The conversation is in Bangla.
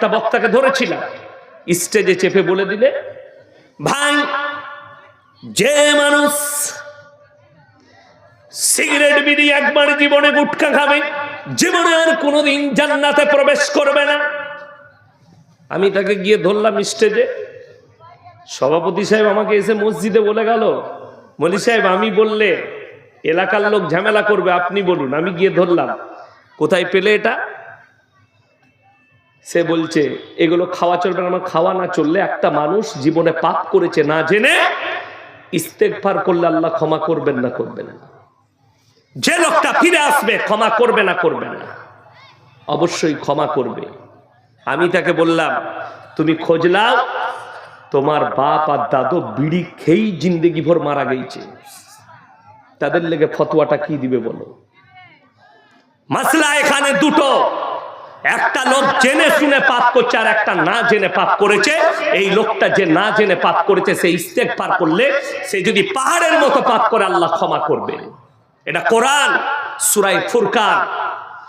একটা বক্তাকে ধরেছিলাম, স্টেজে চেপে বলে দিলে, ভাই যে মানুষ সিগারেট বিড়ি একবার জীবনে গুটখা খাবে, জীবনে আর কোনোদিন জান্নাতে প্রবেশ করবে না। আমি তাকে গিয়ে ধরলাম স্টেজে। সভাপতি সাহেব আমাকে এসে মসজিদে বলে গেল, মলি সাহেব আমি বললে এলাকার লোক ঝামেলা করবে, আপনি বলুন। আমি গিয়ে ধরলাম, কোথায় পেলে এটা? সে বলছে এগুলো খাওয়া চলবে না। আমার খাওয়া না চললে একটা মানুষ জীবনে পাপ করেছে না জেনে, ইস্তেগফার করলে আল্লাহ ক্ষমা করবেন না করবেন না? যে লোকটা ফিরে আসবে ক্ষমা করবে না করবেন না? অবশ্যই ক্ষমা করবে। আমি তাকে বললাম, তুমি খোঁজ নাও, তোমার বাপ আর দাদু বিড়ি খেয়েই জিন্দেগি ভর মারা গেছে, তাদের লেগে ফতোয়াটা কি দিবে বলো? মাসলা এখানে দুটো, একটা লোক জেনে শুনে পাপ করছে আর একটা না জেনে পাপ করেছে। এই লোকটা যে না জেনে পাপ করেছে সে ইস্তেগফার করলে, সে যদি পাহাড়ের মতো পাপ করে আল্লাহ ক্ষমা করবে। এটা কোরআন সূরা ফুরকান